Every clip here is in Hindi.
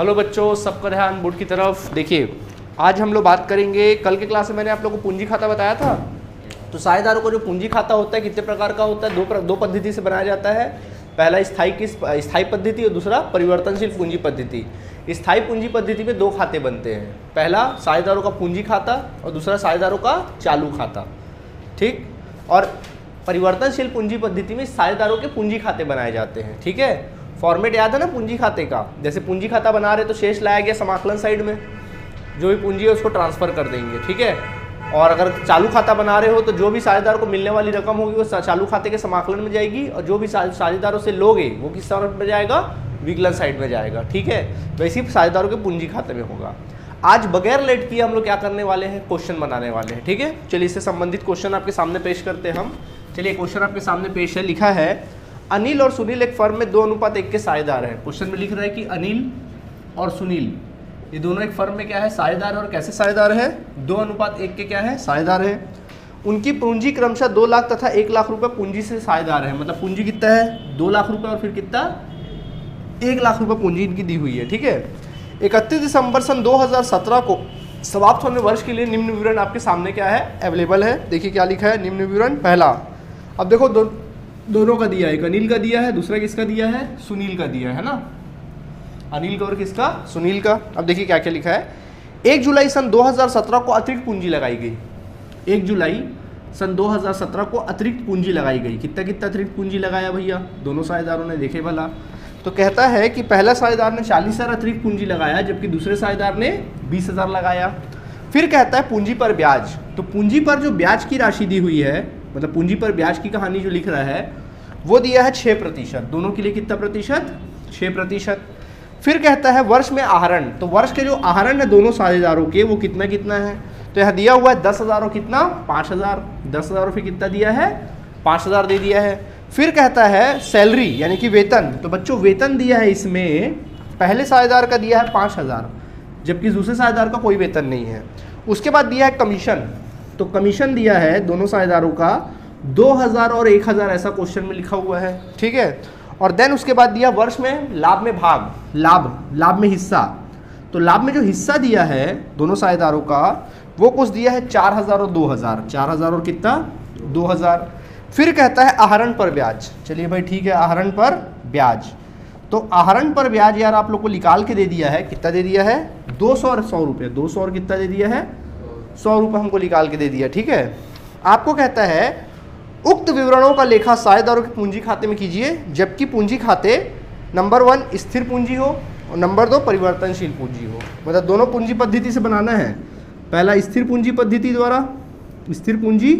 हेलो बच्चों, सबका ध्यान बोर्ड की तरफ। देखिए, आज हम लोग बात करेंगे, कल के क्लास में मैंने आप लोगों को पूंजी खाता बताया था। तो साझेदारों को जो पूंजी खाता होता है कितने प्रकार का होता है? दो पद्धति से बनाया जाता है। पहला स्थायी पद्धति और दूसरा परिवर्तनशील पूंजी पद्धति। स्थायी पूंजी पद्धति में दो खाते बनते हैं, पहला साझेदारों का पूंजी खाता और दूसरा साझेदारों का चालू खाता, ठीक। और परिवर्तनशील पूंजी पद्धति में साझेदारों के पूंजी खाते बनाए जाते हैं, ठीक है। फॉर्मेट याद है ना पूंजी खाते का? जैसे पूंजी खाता बना रहे तो शेष लाया गया समाकलन साइड में, जो भी पूंजी है उसको ट्रांसफर कर देंगे, ठीक है। और अगर चालू खाता बना रहे हो तो जो भी साझेदार को मिलने वाली रकम होगी वो चालू खाते के समाकलन में जाएगी, और जो भी साझेदारों से लोगे वो किस तरफ में जाएगा? विकलन साइड में जाएगा, ठीक है। तो इसी साझेदारों के पूंजी खाते में होगा। आज बगैर लेट किए हम लोग क्या करने वाले हैं? क्वेश्चन बनाने वाले हैं, ठीक है। चलिए, इससे संबंधित क्वेश्चन आपके सामने पेश करते हैं हम। चलिए, क्वेश्चन आपके सामने पेश है, लिखा है अनिल और सुनील एक फर्म में 2:1 के साझेदार हैं। क्वेश्चन में लिख रहा है कि अनिल और सुनील ये दोनों एक फर्म में क्या है? साझेदार। और कैसे साझेदार है? 2:1 के क्या है? साझेदार है। उनकी पूंजी क्रमशः 2 लाख तथा 1 लाख रुपए पूंजी से साझेदार है। मतलब पूंजी कितना है? 2 लाख रुपए और फिर कितना? 1 लाख रुपए पूंजी इनकी दी हुई है, ठीक है। 31 दिसंबर सन 2017 को समाप्त होने वर्ष के लिए निम्न विवरण आपके सामने क्या है? अवेलेबल है। देखिए क्या लिखा है निम्न विवरण। पहला, अब देखो दोनों का दिया है, एक अनिल का दिया है, दूसरा किसका दिया है? सुनील का दिया है ना। अनिल का और किसका? सुनील का। अब देखिए क्या क्या लिखा है। 1 जुलाई सन 2017 को अतिरिक्त पूंजी लगाई गई। 1 जुलाई सन 2017 को अतिरिक्त पूंजी लगाई गई। कितना अतिरिक्त पूंजी लगाया भैया? दोनों साझेदारों ने, देखे भला। तो कहता है कि पहला साझेदार ने 40,000 अतिरिक्त पूंजी लगाया, जबकि दूसरे साझेदार ने 20,000 लगाया। फिर कहता है पूंजी पर ब्याज। तो पूंजी पर जो ब्याज की राशि दी हुई है, मतलब पूंजी पर ब्याज की कहानी जो लिख रहा है वो दिया है 6%। दोनों के लिए कितना प्रतिशत? 6%। फिर कहता है वर्ष में आहरण। तो वर्ष के जो आहरण है दोनों साझेदारों के वो कितना है? तो यहाँ दिया हुआ है 10,000 और कितना? 5,000। 10,000 और फिर कितना दिया है? 5,000 दे दिया है। फिर कहता है सैलरी यानी कि वेतन। तो बच्चों वेतन दिया है इसमें, पहले साझेदार का दिया है 5,000, जबकि दूसरे साझेदार का कोई वेतन नहीं है। उसके बाद दिया है कमीशन। तो कमीशन दिया है दोनों साझेदारों का 2,000 और 1,000, ऐसा क्वेश्चन में लिखा हुआ है, ठीक है। और देन उसके बाद दिया वर्ष में लाभ में भाग, लाभ में हिस्सा। तो लाभ में जो हिस्सा दिया है दोनों साझेदारों का वो कुछ दिया है 4,000 और 2,000। 4,000 और कितना? 2,000। फिर कहता है आहरण पर ब्याज। चलिए भाई ठीक है, आहरण पर ब्याज। तो आहरण पर ब्याज यार आप लोग को निकाल के दे दिया है। कितना दे दिया है? 200 और 100 रुपये। 200 और कितना दे दिया है? 100 रुपये हमको निकाल के दे दिया, ठीक है। आपको कहता है उक्त विवरणों का लेखा साझेदारों के पूंजी खाते में कीजिए, जबकि पूंजी खाते नंबर 1 स्थिर पूंजी हो और नंबर 2 परिवर्तनशील पूंजी हो। मतलब दोनों पूंजी पद्धति से बनाना है। पहला स्थिर पूंजी पद्धति द्वारा, स्थिर पूंजी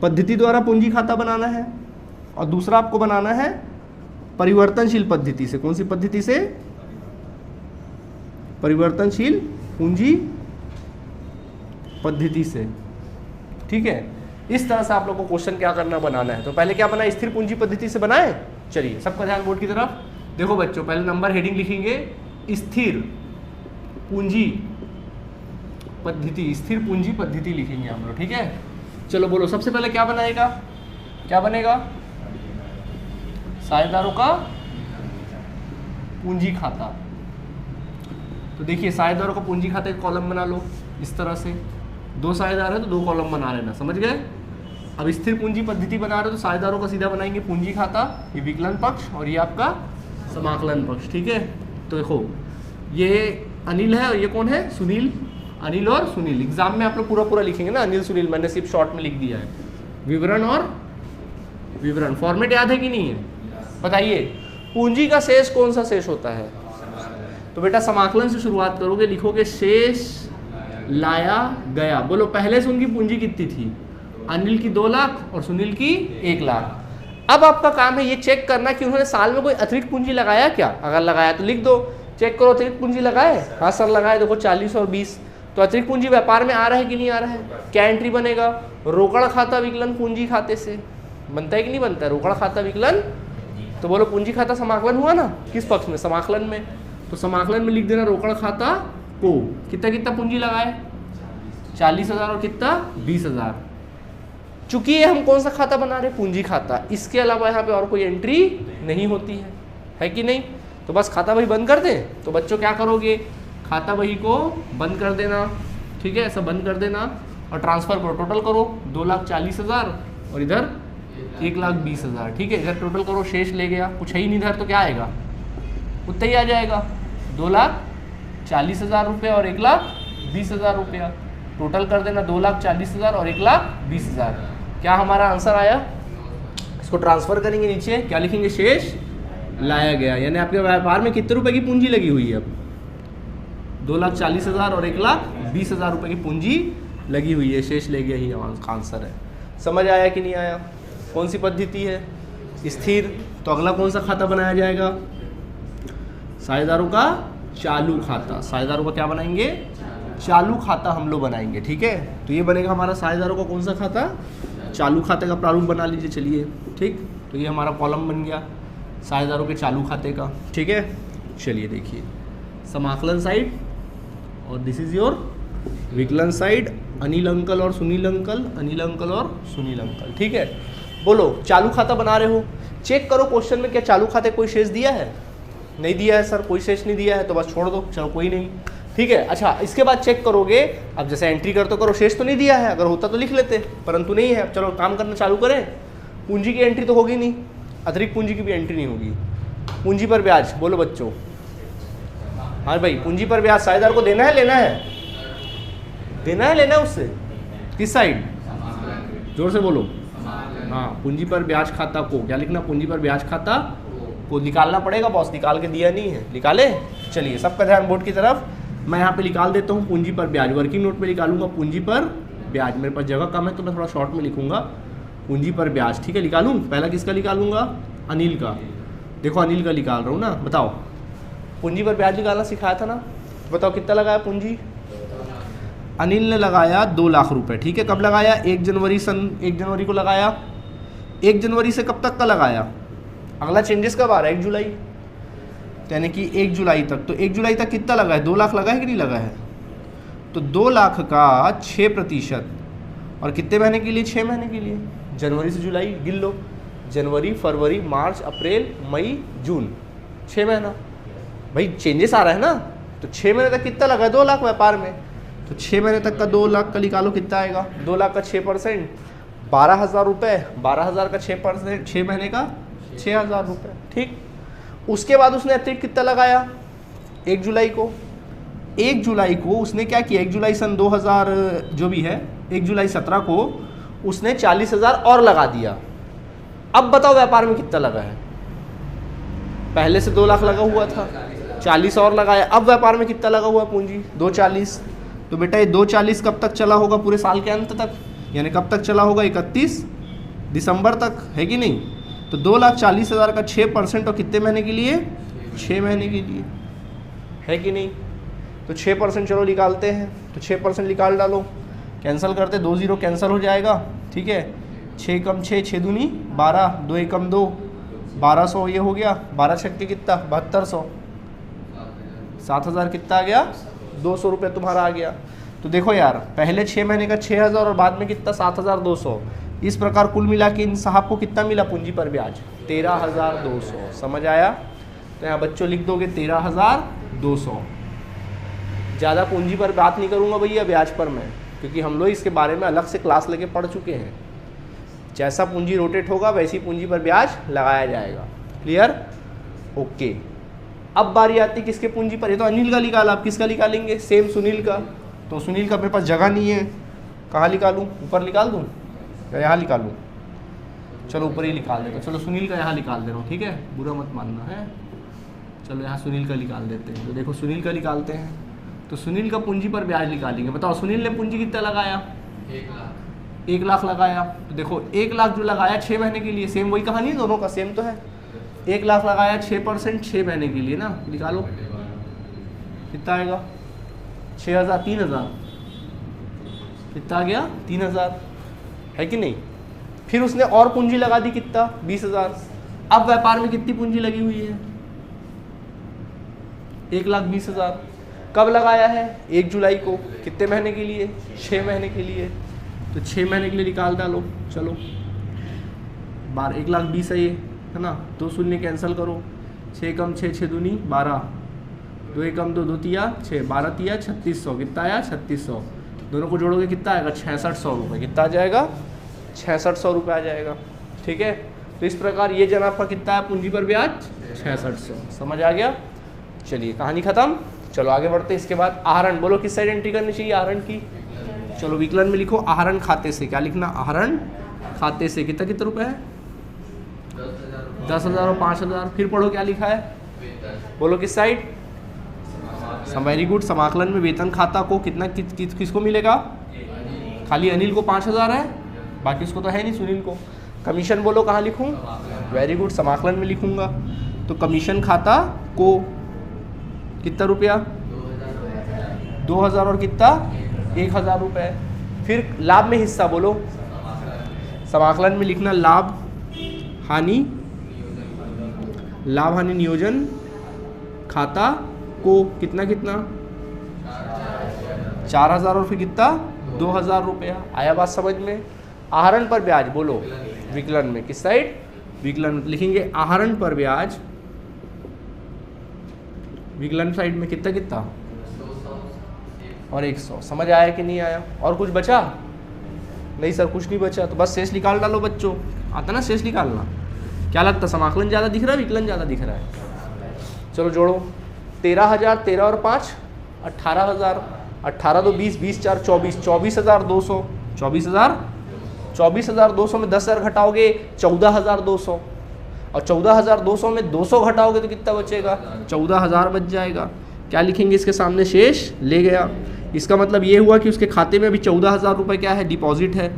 पद्धति द्वारा पूंजी खाता बनाना है, और दूसरा आपको बनाना है परिवर्तनशील पद्धति से। कौन सी पद्धति से? परिवर्तनशील पूंजी पद्धति से, ठीक है। इस तरह से आप लोग को क्वेश्चन क्या करना, बनाना है। तो पहले क्या बनाए? स्थिर पूंजी पद्धति से बनाए। चलिए सबका ध्यान बोर्ड की तरफ। देखो बच्चों, पहले नंबर हेडिंग लिखेंगे स्थिर पूंजी पद्धति। स्थिर पूंजी पद्धति लिखेंगे हम लोग, ठीक है। चलो बोलो, सबसे पहले क्या बनाएगा? क्या बनेगा? साझेदारों का पूंजी खाता। तो देखिए साझेदारों का पूंजी खाता एक कॉलम बना लो इस तरह से। 2 साझेदार है तो 2 कॉलम बना लेना, समझ गए। अब स्थिर पूंजी पद्धति बना रहे हो तो साझेदारों का सीधा बनाएंगे पूंजी खाता, ये विकलन पक्ष और ये आपका समाकलन पक्ष, ठीक है। तो देखो ये अनिल है और ये कौन है? सुनील। अनिल और सुनील। एग्जाम में आप लोग पूरा लिखेंगे ना अनिल सुनील, मैंने सिर्फ शॉर्ट में लिख दिया है। विवरण और विवरण, फॉर्मेट याद है कि नहीं है? बताइए पूंजी का शेष कौन सा शेष होता है? तो बेटा समाकलन से शुरुआत करोगे, लिखोगे शेष लाया गया। बोलो पहले से उनकी पूंजी कितनी थी? अनिल की 2 लाख और सुनील की 1 लाख। अब आपका काम है ये चेक करना कि उन्होंने साल में कोई अतिरिक्त पूंजी लगाया क्या। अगर लगाया तो लिख दो, चेक करो अतिरिक्त पूंजी लगाए। हाँ सर लगाए, देखो 40 और 20। तो अतिरिक्त पूंजी व्यापार में आ रहा है कि नहीं आ रहा है? क्या एंट्री बनेगा? रोकड़ खाता विकलन पूंजी खाते से। बनता है कि नहीं बनता है? रोकड़ खाता विकलन। तो बोलो पूंजी खाता समाकलन हुआ ना, किस पक्ष में? समाकलन में। तो समाकलन में लिख देना रोकड़ खाता को कितना पूंजी लगाए? 40,000 और कितना? 20,000। चूंकि ये हम कौन सा खाता बना रहे? पूंजी खाता। इसके अलावा यहाँ पे और कोई एंट्री नहीं होती है कि नहीं? तो बस खाता बही बंद कर दें। तो बच्चों क्या करोगे, खाता बही को बंद कर देना, ठीक है, ऐसा बंद कर देना और ट्रांसफ़र करो, टोटल करो 2,40,000 और इधर 1,20,000, ठीक है, इधर टोटल करो, शेष ले गया, कुछ है ही नहीं इधर, तो क्या आएगा, उतना ही आ जाएगा, 2,40,000 रुपये और 1,20,000 रुपया, टोटल कर देना 2,40,000 और 1,20,000। क्या हमारा आंसर आया? इसको ट्रांसफ़र करेंगे नीचे, क्या लिखेंगे, शेष लाया गया, यानी आपके व्यापार में कितने रुपए की पूंजी लगी हुई है? अब 2,40,000 और 1,20,000 रुपये की पूंजी लगी हुई है, शेष ले गया ही आंसर है। समझ आया कि नहीं आया? कौन सी पद्धति है? स्थिर। तो अगला कौन सा खाता बनाया जाएगा? साझेदारों का चालू खाता। साझेदारों का क्या बनाएंगे? चालू खाता हम लोग बनाएंगे, ठीक है। तो ये बनेगा हमारा साझेदारों का कौन सा खाता? चालू खाते का प्रारूप बना लीजिए, चलिए, ठीक। तो ये हमारा कॉलम बन गया साझेदारों के चालू खाते का, ठीक है। चलिए देखिए, समाकलन साइड और दिस इज योर विकलन साइड, अनिल अंकल और सुनील अंकल, अनिल अंकल और सुनील अंकल, ठीक है। बोलो, चालू खाता बना रहे हो, चेक करो क्वेश्चन में क्या चालू खाते कोई शेष दिया है? नहीं दिया है सर, कोई शेष नहीं दिया है, तो बस छोड़ दो, चलो कोई नहीं, ठीक है। अच्छा, इसके बाद चेक करोगे, अब जैसे एंट्री कर तो करो, शेष तो नहीं दिया है, अगर होता तो लिख लेते, परंतु नहीं है। अब चलो काम करना चालू करें। पूंजी की एंट्री तो होगी नहीं, अतिरिक्त पूंजी की भी एंट्री नहीं होगी। पूंजी पर ब्याज, बोलो बच्चों। हाँ भाई, पूंजी पर ब्याज साझेदार को देना है, लेना है, देना है, लेना है उससे, किस साइड? जोर से बोलो। हाँ, पूंजी पर ब्याज खाता को क्या लिखना? पूंजी पर ब्याज खाता को निकालना पड़ेगा, बॉस निकाल के दिया नहीं है, निकाले। चलिए, सबका ध्यान बोर्ड की तरफ। मैं यहाँ पे निकाल देता हूँ पूंजी पर ब्याज, वर्किंग नोट पे निकालूंगा पूंजी पर ब्याज, मेरे पास जगह कम है तो मैं थोड़ा शॉर्ट में लिखूंगा पूंजी पर ब्याज, ठीक है। निकालूं, पहला किसका निकालूंगा? अनिल का। देखो अनिल का निकाल रहा हूँ ना, बताओ, पूंजी पर ब्याज निकालना सिखाया था ना, बताओ कितना लगाया पूंजी? अनिल ने लगाया 2 लाख रुपए, ठीक है। कब लगाया? 1 जनवरी को लगाया। 1 जनवरी से कब तक का लगाया? अगला चेंजेस कब आ रहा है? 1 जुलाई, यानी कि 1 जुलाई तक। तो 1 जुलाई तक कितना लगा है? 2 लाख लगा है कि नहीं लगा है? तो 2 लाख का 6%, और कितने महीने के लिए? 6 महीने के लिए, जनवरी से जुलाई गिन लो, जनवरी, फरवरी, मार्च, अप्रैल, मई, जून, 6 महीना। भाई चेंजेस आ रहा है ना, तो 6 महीने तक कितना लगा है? 2 लाख व्यापार में, तो 6 महीने तक का 2 लाख का निकालो, कितना आएगा? 2 लाख का 6%, 12,000 रुपये, 12,000 का 6%, 6 महीने का 6,000 रुपये, ठीक। उसके बाद उसने अतिरिक्त कितना लगाया? 1 जुलाई को। 1 जुलाई को उसने क्या किया? 1 जुलाई सन 2000 जो भी है, 1 जुलाई 17 को उसने 40,000 और लगा दिया। अब बताओ व्यापार में कितना लगा है? पहले से 2 लाख लगा हुआ था, 40 और लगाया, अब व्यापार में कितना लगा हुआ है पूंजी? 240। तो बेटा ये 240 कब तक चला होगा? पूरे साल के अंत तक, यानी कब तक चला होगा? 31 दिसंबर तक, है कि नहीं? तो 2,40,000 का 6% और कितने महीने के लिए? 6 महीने के लिए, है कि नहीं? तो 6% चलो निकालते हैं, तो 6% निकाल डालो, कैंसिल करते, 2 0 कैंसिल हो जाएगा, ठीक है। 6 कम 6, 6 दूनी 12, 2 एकम 2, 1200 ये हो गया, 12 छक्के कितना? 7200, 7,000 कितना आ गया? 200 रुपये तुम्हारा आ गया। तो देखो यार, पहले 6 महीने का 6,000 और बाद में कितना? 7,200। इस प्रकार कुल मिला के इन साहब को कितना मिला पूंजी पर ब्याज? 13,200। समझ आया? तो यहाँ बच्चों लिख दोगे 13,200। ज़्यादा पूंजी पर बात नहीं करूँगा भैया ब्याज पर मैं, क्योंकि हम लोग इसके बारे में अलग से क्लास लेके पढ़ चुके हैं। जैसा पूंजी रोटेट होगा वैसी पूंजी पर ब्याज लगाया जाएगा। क्लियर? ओके। अब बारी आती किसके पूंजी पर? ये तो अनिल का निकाला, आप किसका निकालेंगे? सेम सुनील का। तो सुनील का मेरे पास जगह नहीं है, कहाँ निकालूँ? ऊपर निकाल दूँ या यहाँ निकालूँ? चलो ऊपर ही निकाल देता हूँ। चलो सुनील का यहाँ निकाल दे रहा हूँ, ठीक है, बुरा मत मानना है। चलो यहाँ सुनील का निकाल देते हैं। तो देखो सुनील का निकालते हैं, तो सुनील का पूंजी पर ब्याज निकालेंगे। बताओ सुनील ने पूंजी कितना लगाया? 1 लाख लगाया। तो देखो 1 लाख जो लगाया 6 महीने के लिए, सेम वही कहानी है, दोनों का सेम तो है। 1 लाख लगाया 6%, 6 महीने के लिए ना, निकालो कितना आएगा? 6,000, 3,000 कितना आ गया? 3,000, है कि नहीं? फिर उसने और पूंजी लगा दी, कितना? 20,000। अब व्यापार में कितनी पूंजी लगी हुई है? 1,20,000। कब लगाया है? 1 जुलाई को। कितने महीने के लिए? 6 महीने के लिए। तो 6 महीने के लिए निकाल डालो। चलो 1,20,000 है ये, है ना, 2 शून्य कैंसिल करो, 6 कम 6, 6 दूनी 12, 2 एकम 2, 2 तिया 6, 12 तिया 3600, कितना आया 3600, दोनों को जोड़ोगे कितना आएगा 6600 रुपये, कितना आ जाएगा 6600 रुपये आ जाएगा। ठीक है, तो इस प्रकार ये जन आपका कितना है पूंजी पर ब्याज 6600, समझ आ गया। चलिए कहानी खत्म, चलो आगे बढ़ते हैं। इसके बाद आहरण, बोलो किस साइड एंट्री करनी चाहिए आहरण की, चलो विकलन में लिखो आहरण खाते से, क्या लिखना आहरण खाते से कितना कितना रुपए है 10,000 और 5,000, फिर पढ़ो क्या लिखा है, बोलो किस साइड, वेरी गुड, समाकलन में वेतन खाता को कितना किसको मिलेगा, खाली अनिल को 5,000 है, बाकी उसको तो है नहीं सुनील को। कमीशन बोलो कहाँ लिखूँ, वेरी गुड, समाकलन में लिखूँगा, तो कमीशन खाता को कितना रुपया 2,000 और कितना 1,000 रुपये। फिर लाभ में हिस्सा बोलो, समाकलन में लिखना लाभ हानि नियोजन खाता को कितना 4,000 और फिर कितना 2,000 रुपया। आया बात समझ में। आहरण पर ब्याज बोलो विकलन में किस साइड, विकलन में लिखेंगे आहरण पर ब्याज, विकलन साइड में कितना और 100। समझ आया कि नहीं आया, और कुछ बचा नहीं सर कुछ नहीं बचा, तो बस शेष निकाल डालो बच्चों, आता ना शेष निकालना। क्या लगता समाकलन ज़्यादा दिख रहा है विकलन ज़्यादा दिख रहा है, चलो जोड़ो 13,000, 13 और 5 18,000, 18 2 20, 20 4 24, 24,200, 24,200 में 10,000 घटाओगे 14,200, और 14,200 में 200 घटाओगे तो कितना बचेगा 14,000 बच जाएगा। क्या लिखेंगे इसके सामने शेष ले गया, इसका मतलब ये हुआ कि उसके खाते में अभी 14,000 रुपये क्या है डिपॉजिट है,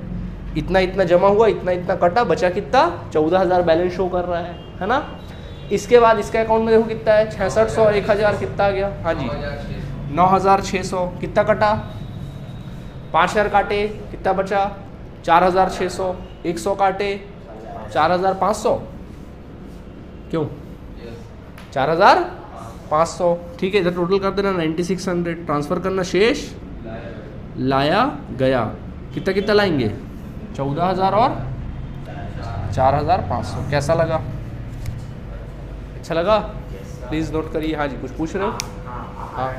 इतना इतना जमा हुआ, इतना इतना कटा, बचा कितना 14,000 बैलेंस शो कर रहा है ना। इसके बाद इसके अकाउंट में देखो कितना है 6600 और 1,000 कितना आ गया, हाँ जी 9,600, कितना कटा 5,000 काटे कितना बचा 4,600, 100 काटे 4,500, क्यों 4,500, ठीक है, इधर टोटल कर देना 9,600, ट्रांसफ़र करना शेष लाया गया, कितना कितना लाएंगे 14,000 और 4,500। कैसा लगा, अच्छा लगा, प्लीज़ नोट करिए। हाँ जी कुछ पूछ रहे हो, हाँ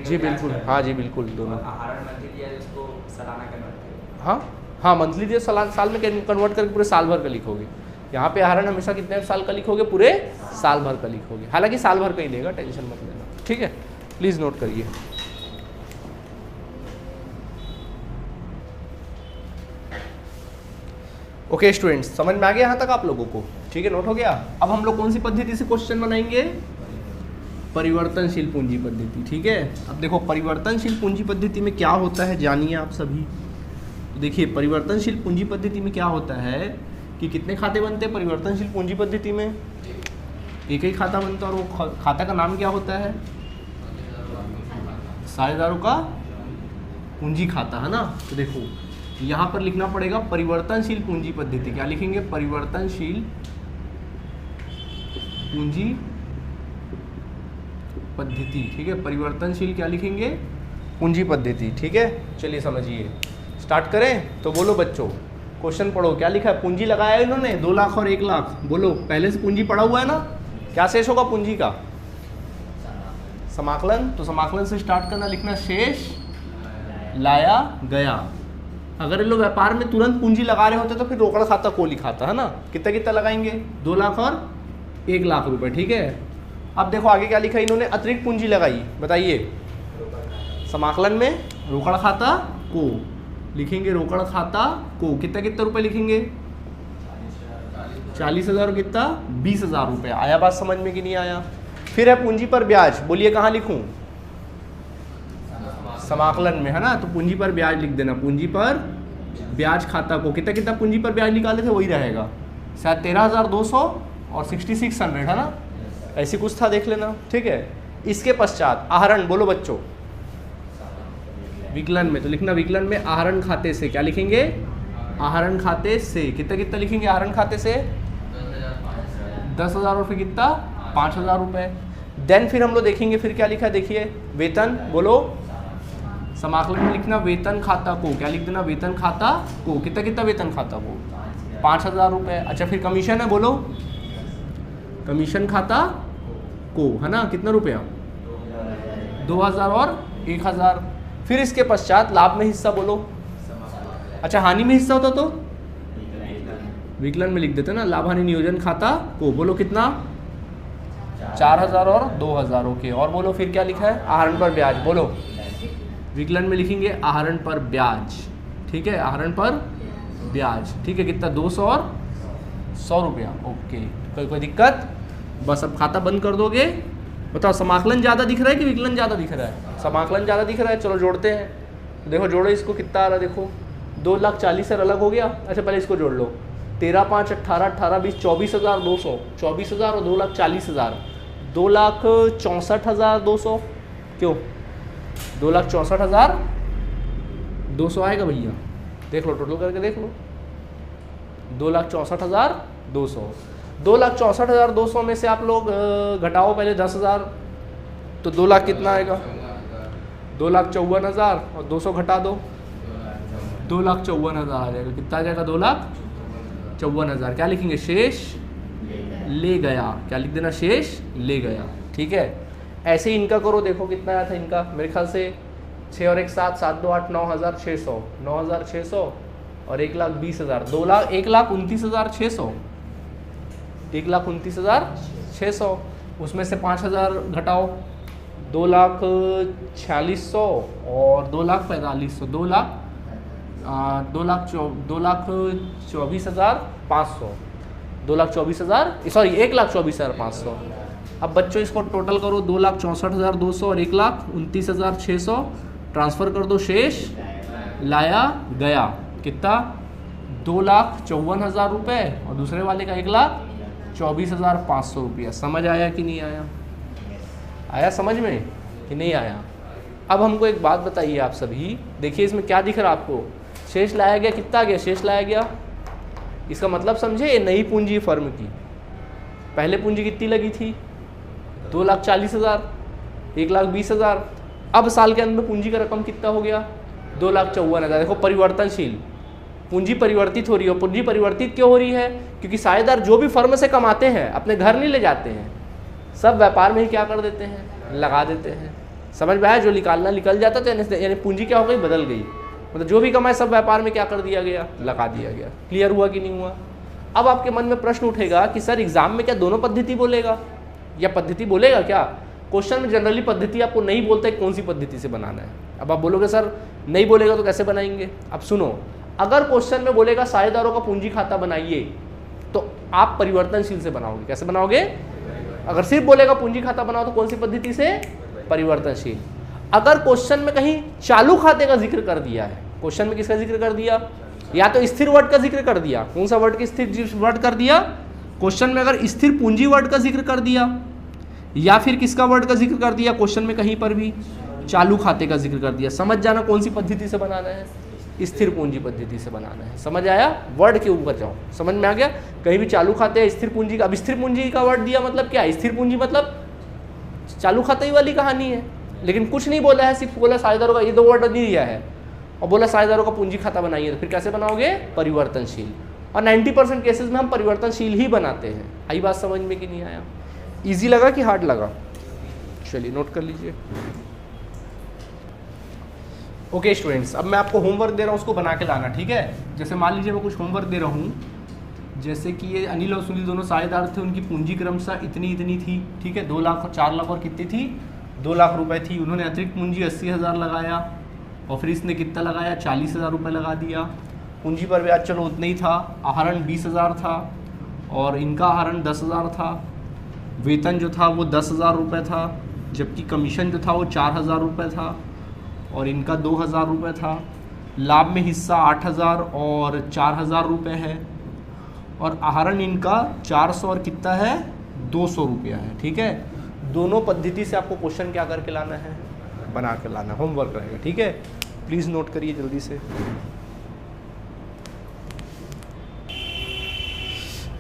जी बिल्कुल, हाँ जी बिल्कुल दोनों, हाँ हाँ मंथली दिया साल में कन्वर्ट करके पूरे साल भर का लिखोगे, यहाँ पे आहरण हमेशा कितने साल का लिखोगे पूरे साल भर का लिखोगे, हालांकि साल भर का ही देगा, टेंशन मत लेना, ठीक है, प्लीज़ नोट करिए। ओके स्टूडेंट्स, समझ में आ गया यहाँ तक आप लोगों को, ठीक है, नोट हो गया। अब हम लोग कौन सी पद्धति से क्वेश्चन बनाएंगे, परिवर्तनशील पूंजी पद्धति, ठीक है। अब देखो परिवर्तनशील पूंजी पद्धति में क्या होता है जानिए आप सभी। तो देखिए परिवर्तनशील पूंजी पद्धति में क्या होता है कि कितने खाते बनते हैं परिवर्तनशील पूंजी पद्धति में, एक ही खाता बनता है, और वो खाता का नाम क्या होता है, साझेदारों का पूंजी खाता, है ना। तो देखो यहाँ पर लिखना पड़ेगा परिवर्तनशील पूंजी पद्धति, क्या लिखेंगे परिवर्तनशील पूंजी पद्धति, ठीक है, परिवर्तनशील क्या लिखेंगे पूंजी पद्धति, ठीक है। चलिए समझिए, स्टार्ट करें। तो बोलो बच्चों क्वेश्चन पढ़ो, क्या लिखा है, पूंजी लगाया इन्होंने 2 लाख और 1 लाख, बोलो पहले से पूंजी पड़ा हुआ है ना, क्या शेष होगा पूंजी का, समाकलन, तो समाकलन से स्टार्ट करना, लिखना शेष लाया गया। अगर ये लोग व्यापार में तुरंत पूंजी लगा रहे होते तो फिर रोकड़ खाता को लिखाता, है ना। कितना कितना लगाएंगे 2 लाख और 1 लाख रुपए, ठीक है। अब देखो आगे क्या लिखा है इन्होंने, अतिरिक्त पूंजी लगाई, बताइए समाकलन में रोकड़ खाता को लिखेंगे, रोकड़ खाता को कितना कितना रुपए लिखेंगे 40,000 और कितना 20,000 रुपये। आया बात समझ में कि नहीं आया। फिर है पूंजी पर ब्याज, बोलिए कहाँ लिखूं, समाकलन में, है ना। तो पूंजी पर ब्याज लिख देना, पूंजी पर ब्याज खाता को कितना कितना पूंजी पर ब्याज निकाले थे वही रहेगा, शायद 13,200 और 6,600, है ना, ऐसी कुछ था, देख लेना, ठीक है। इसके पश्चात आहरण, बोलो बच्चों विकलन में, तो लिखना विकलन में आहरण खाते से, क्या लिखेंगे आहरण खाते से, कितना कितना लिखेंगे आहरण खाते से 10,000 और फिर कितना 5,000 रुपये। देन फिर हम लोग देखेंगे फिर क्या लिखा है, देखिए वेतन, बोलो समाकलन में लिखना वेतन खाता को, क्या लिख देना वेतन खाता को, कितना कितना वेतन खाता को 5,000 रुपये। अच्छा फिर कमीशन है, बोलो कमीशन खाता को, है ना, कितना रुपया, 2000 और 1000। फिर इसके पश्चात लाभ में हिस्सा बोलो। अच्छा, हानि में हिस्सा होता तो विकलन में लिख देते ना, लाभ हानि नियोजन खाता को, बोलो कितना, 4000 और 2000। ओके, और बोलो फिर क्या लिखा है, आहरण पर ब्याज, बोलो विकलन में लिखेंगे आहरण पर ब्याज, ठीक है, आहरण पर ब्याज, ठीक है, कितना, 200 और 100 रुपया। ओके, कोई दिक्कत, बस अब खाता बंद कर दोगे। बताओ समाकलन ज़्यादा दिख रहा है कि विकलन ज़्यादा दिख रहा है, समाकलन ज़्यादा दिख रहा है, चलो जोड़ते हैं, देखो जोड़ो इसको, कितना आ रहा है, देखो 2,40,000 अलग हो गया। अच्छा पहले इसको जोड़ लो, 13 5 18 18 20 24,200, 24,000 और 2,40,000, 2,64,200, क्यों 2,64,200 आएगा भैया, देख लो टोटल करके देख लो, 2,64,200, 2,64,200 में से आप लोग घटाओ पहले 10,000, तो 2 लाख कितना आएगा, 2,54,000 और 200 घटा दो, 2,54,000 आ जाएगा। कितना आ जाएगा, 2,54,000। क्या लिखेंगे, शेष ले गया, क्या लिख देना, शेष ले गया, ठीक है। ऐसे ही इनका करो, देखो कितना आया था इनका, मेरे ख्याल से 6 और 1 7, 7 2 8, 9,600, 9,600 और 1,20,000, 1,29,600, 1,29,600, उसमें से 5,000 घटाओ, 2,46,000 और 2,45,000, 2,24,500, 1,24,500। अब बच्चों इसको टोटल करो, 2,64,200 और 1,29,600, ट्रांसफ़र कर दो, शेष लाया गया कितना, 2,54,000 रुपये और दूसरे वाले का 1,24,500 रुपया। समझ आया कि नहीं आया, आया समझ में कि नहीं आया। अब हमको एक बात बताइए आप सभी, देखिए इसमें क्या दिख रहा है आपको, शेष लाया गया, कितना गया, शेष लाया गया, इसका मतलब समझे, ये नई पूंजी फर्म की, पहले पूंजी कितनी लगी थी, 2,40,000, 1,20,000, अब साल के अंत में पूंजी का रकम कितना हो गया, 2,54,000। देखो परिवर्तनशील पूंजी परिवर्तित हो रही है, और पूंजी परिवर्तित क्यों हो रही है, क्योंकि साझेदार जो भी फर्म से कमाते हैं अपने घर नहीं ले जाते हैं, सब व्यापार में ही क्या कर देते हैं, लगा देते हैं। समझ में आया, जो निकालना निकल जाता था, यानी पूंजी क्या हो गई, बदल गई, मतलब जो भी कमाए सब व्यापार में क्या कर दिया गया, लगा दिया गया। क्लियर हुआ कि नहीं हुआ। अब आपके मन में प्रश्न उठेगा कि सर एग्जाम में क्या दोनों पद्धति बोलेगा, या पद्धति बोलेगा क्या, क्वेश्चन में जनरली पद्धति आपको नहीं बोलता है कौन सी पद्धति से बनाना है। अब आप बोलोगे सर नहीं बोलेगा तो कैसे बनाएंगे। अब सुनो, अगर क्वेश्चन में बोलेगा साझेदारों का पूंजी खाता बनाइए, तो आप परिवर्तनशील से बनाओगे। कैसे बनाओगे, अगर सिर्फ बोलेगा पूंजी खाता बनाओ तो कौन सी पद्धति से, परिवर्तनशील। अगर क्वेश्चन में कहीं चालू खाते का जिक्र कर दिया है, क्वेश्चन में किसका जिक्र कर दिया, या तो स्थिर वर्ड का जिक्र कर दिया, कौन सा वर्ड का स्थिर वर्ड कर दिया, क्वेश्चन में अगर स्थिर पूंजी वर्ड का जिक्र कर दिया, या फिर किसका वर्ड का जिक्र कर दिया, क्वेश्चन में कहीं पर भी चालू खाते का जिक्र कर दिया, समझ जाना कौन सी पद्धति से बनाना है, स्थिर पूंजी पद्धति से बनाना है। समझ आया, वर्ड के ऊपर जाओ, समझ में आ गया। कहीं भी चालू खाते है, स्थिर पूंजी का, अब स्थिर पूंजी का वर्ड दिया मतलब क्या है, स्थिर पूंजी मतलब चालू खाते ही वाली कहानी है, लेकिन कुछ नहीं बोला है, सिर्फ बोला साझेदारों का, ये दो वर्ड नहीं दिया है, और बोला साझेदारों का पूंजी खाता बनाइए, तो फिर कैसे बनाओगे, परिवर्तनशील। और 90% केसेस में हम परिवर्तनशील ही बनाते हैं। आई बात समझ में कि नहीं आया, इजी लगा कि हार्ड लगा, चलिए नोट कर लीजिए। ओके स्टूडेंट्स, अब मैं आपको होमवर्क दे रहा हूँ, उसको बना के लाना, ठीक है। जैसे मान लीजिए मैं कुछ होमवर्क दे रहा हूँ, जैसे कि ये अनिल और सुनील दोनों साझेदार थे, उनकी पूंजी क्रमशः इतनी इतनी थी, ठीक है, 2 लाख और 4 लाख और कितनी थी, 2 लाख रुपए थी। उन्होंने अतिरिक्त पूंजी 80,000 लगाया, और फिर इसने कितना लगाया, 40,000 रुपये लगा दिया। पूंजी पर ब्याज चलो उतना ही था, आहरण 20,000 था, और इनका आहरण 10,000 था, वेतन जो था वो 10,000 रुपये था, जबकि कमीशन जो था वो 4,000 रुपये था, और इनका 2,000 रुपये था। लाभ में हिस्सा 8,000 और 4,000 रुपये है, और आहरण इनका 400 और कितना है, 200 रुपया है, ठीक है। दोनों पद्धति से आपको क्वेश्चन क्या करके लाना है, बना कर लाना, होमवर्क रहेगा, ठीक है। प्लीज़ नोट करिए जल्दी से।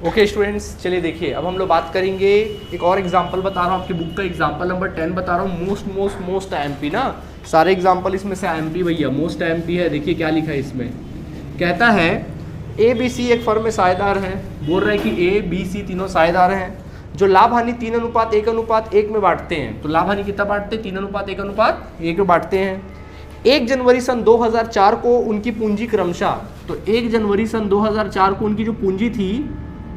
ओके स्टूडेंट्स, चलिए देखिए, अब हम लोग बात करेंगे, एक और एग्जांपल बता रहा हूँ, आपकी बुक का एग्जांपल नंबर 10 बता रहा हूँ। मोस्ट IMP ना, सारे एग्जांपल इसमें से IMP भैया, मोस्ट IMP है। देखिए क्या लिखा है इसमें, कहता है ABC एक फर्म में साझेदार हैं, बोल रहे हैं कि A, B, C तीनों साझेदार हैं, जो लाभ हानि 3:1:1 में बांटते हैं, तो लाभ हानि कितना बांटते हैं? 3:1:1 में बांटते हैं। 1 जनवरी सन 2004 को उनकी पूंजी क्रमशः, तो 1 जनवरी सन 2004 को उनकी जो पूंजी थी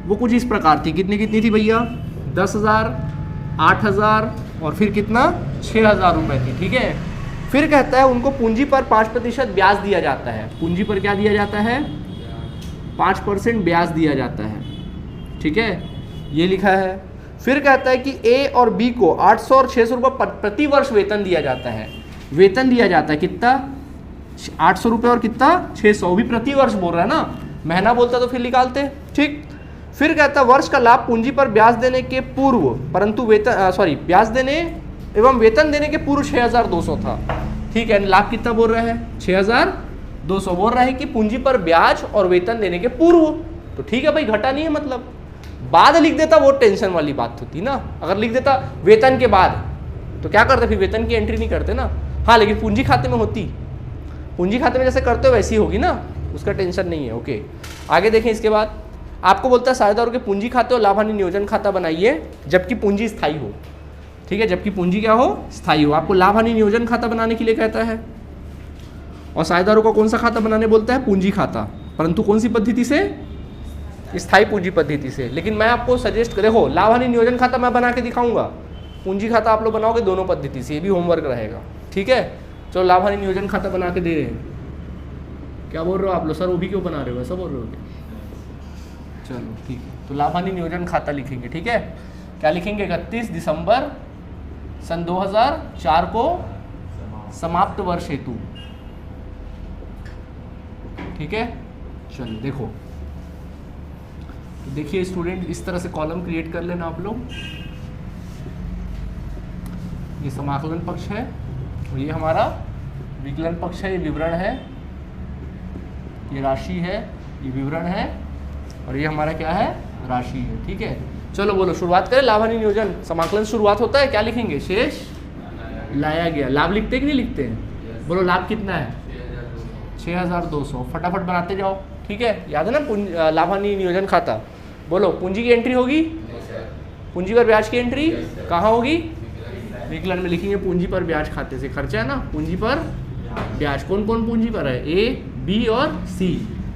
वो कुछ इस प्रकार थी। कितनी थी भैया? 10,000, 8,000 और फिर कितना? 6,000 रुपये थी। ठीक है, फिर कहता है उनको पूंजी पर 5% ब्याज दिया जाता है। पूंजी पर क्या दिया जाता है? 5% ब्याज दिया जाता है। ठीक है, ये लिखा है। फिर कहता है कि ए और बी को 800 और 600 रुपये प्रति वर्ष वेतन दिया जाता है। वेतन दिया जाता है कितना? 800 रुपये और कितना? 600। भी प्रति वर्ष बोल रहा है ना, महीना बोलता तो फिर निकालते। ठीक, फिर कहता है वर्ष का लाभ पूंजी पर ब्याज देने के पूर्व, परंतु ब्याज देने एवं वेतन देने के पूर्व 6,200 था। ठीक है, लाभ कितना बोल रहा है? 6,200 बोल रहा है कि पूंजी पर ब्याज और वेतन देने के पूर्व। तो ठीक है भाई, घटा नहीं है, मतलब बाद लिख देता वो टेंशन वाली बात होती ना। अगर लिख देता वेतन के बाद तो क्या करते, फिर वेतन की एंट्री नहीं करते ना। हाँ, लेकिन पूंजी खाते में होती, पूंजी खाते में जैसे करते हो वैसी होगी ना, उसका टेंशन नहीं है। ओके, आगे देखें। इसके बाद आपको बोलता है साझेदारों के पूंजी खाते और लाभ हानि नियोजन खाता बनाइए जबकि पूंजी स्थायी हो। ठीक है, जबकि पूंजी क्या हो? स्थायी हो। आपको लाभ हानि नियोजन खाता बनाने के लिए कहता है, और साझेदारों का कौन सा खाता बनाने बोलता है? पूंजी खाता, परंतु कौन सी पद्धति से? स्थायी पूंजी पद्धति से। लेकिन मैं आपको सजेस्ट कर, देखो लाभ हानि नियोजन खाता मैं बना के दिखाऊंगा, पूंजी खाता आप लोग बनाओगे दोनों पद्धति से, ये भी होमवर्क रहेगा। ठीक है, चलो लाभ हानि नियोजन खाता बना के दे रहे हैं। क्या बोल रहे हो आप लोग? सर वो भी क्यों बना रहे हो, ऐसा बोल रहे हो? चलो ठीक है, तो लाभ हानि नियोजन खाता लिखेंगे। ठीक है, क्या लिखेंगे? 31 दिसंबर सन 2004 को समाप्त वर्ष हेतु। ठीक है, चलो देखो, तो देखिए स्टूडेंट, इस तरह से कॉलम क्रिएट कर लेना आप लोग। ये समाकलन पक्ष है और ये हमारा विकलन पक्ष है, ये विवरण है, ये राशि है, ये विवरण है, और ये हमारा क्या है? राशि है। ठीक है, चलो बोलो, शुरुआत करें। लाभ हानि नियोजन समाकलन शुरुआत होता है, क्या लिखेंगे? शेष लाया गया। लाभ लिखते कि नहीं लिखते हैं? बोलो लाभ कितना है? 6,200। फटाफट बनाते जाओ। ठीक है, याद है ना लाभ हानि नियोजन खाता? बोलो, पूंजी की एंट्री होगी, पूंजी पर ब्याज की एंट्री कहाँ होगी? विकलन में लिखेंगे पूंजी पर ब्याज खाते से। खर्चा है ना, पूंजी पर ब्याज। कौन कौन पूंजी पर है? ए, बी और सी।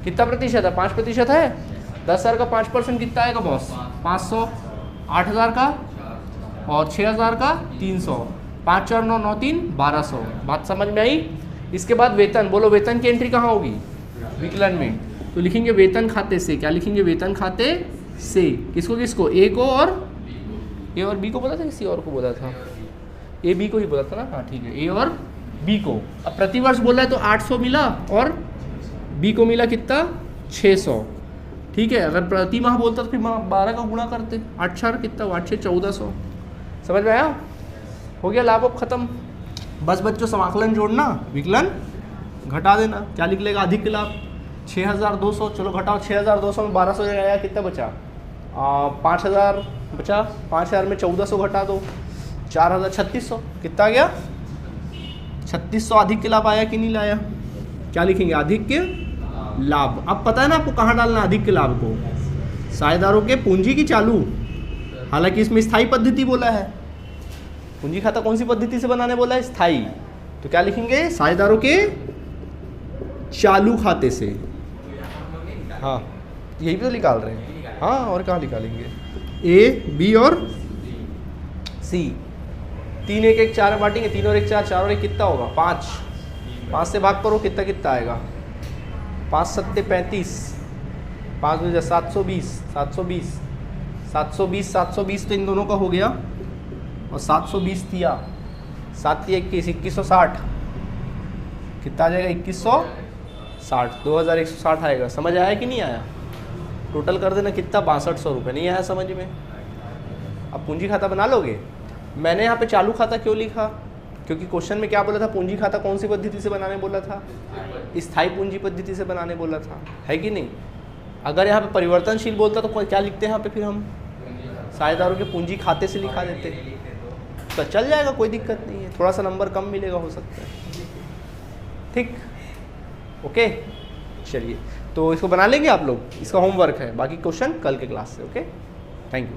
कितना प्रतिशत है? 5% है। 10,000 का 5% कितना आएगा बॉस? 500। 8,000 का और 6,000 का 300। 5 4 9 9 3 1200। बात समझ में आई? इसके बाद वेतन। बोलो वेतन की एंट्री कहाँ होगी? विकलन में। तो लिखेंगे वेतन खाते से। क्या लिखेंगे? वेतन खाते से। किसको किसको? ए को और ए और बी को बोला था, किसी और को बोला था? ए बी को ही बोला था ना। हाँ ठीक है, ए और बी को। अब प्रतिवर्ष बोला है तो 800 मिला और बी को मिला कितना? 600। ठीक है, अगर प्रति माह बोलता तो फिर 12 का गुणा करते। 8 4 कितना? 8 6 1400। समझ में आया? हो गया लाभ अब खत्म। बस बच्चों समाकलन जोड़ना, विकलन घटा देना। क्या लिख लेगा? अधिक लाभ 6,200। चलो घटाओ, 6,200 में 1200 आया, कितना बचा? 5,000 बचा। 5,000 में 1400 घटा दो, 4,000 3600। कितना आ गया? 3600 अधिक के लाभ आया कि नहीं लाया? क्या लिखेंगे? अधिक के लाभ। अब पता है ना आपको कहाँ डालना अधिक के लाभ को? साझेदारों के पूंजी की चालू। हालांकि इसमें स्थायी पद्धति बोला है। पूंजी खाता कौन सी पद्धति से बनाने बोला है? स्थायी। तो क्या लिखेंगे? साझेदारों के चालू खाते से। हाँ यही भी तो निकाल रहे हैं। हाँ और कहाँ निकालेंगे? ए, बी और सी। 3 1 1 4 में बांटेंगे। 3 और 1 4, 4 और 1 कितना होगा? 5। 5 से भाग करो, कितना कितना आएगा? 5 7 35। 5 में 720। 720 720 720 तो इन दोनों का हो गया। और 720 दिया 7 21 2160। कितना आ जाएगा? 2160। 2160 आएगा। समझ आया कि नहीं आया? टोटल कर देना कितना? 6200 रुपये। नहीं आया समझ में? अब पूंजी खाता बना लोगे? मैंने यहाँ पे चालू खाता क्यों लिखा? क्योंकि क्वेश्चन में क्या बोला था? पूंजी खाता कौन सी पद्धति से बनाने बोला था? स्थायी पूंजी पद्धति से बनाने बोला था, है कि नहीं? अगर यहाँ पे परिवर्तनशील बोलता तो क्या लिखते हैं यहाँ पे? फिर हम साझेदारों के पूंजी खाते से लिखा देते, तो चल जाएगा, कोई दिक्कत नहीं है। थोड़ा सा नंबर कम मिलेगा हो सकता है। ठीक, ओके चलिए, तो इसको बना लेंगे आप लोग। इसका होमवर्क है, बाकी क्वेश्चन कल के क्लास से। Okay, thank you.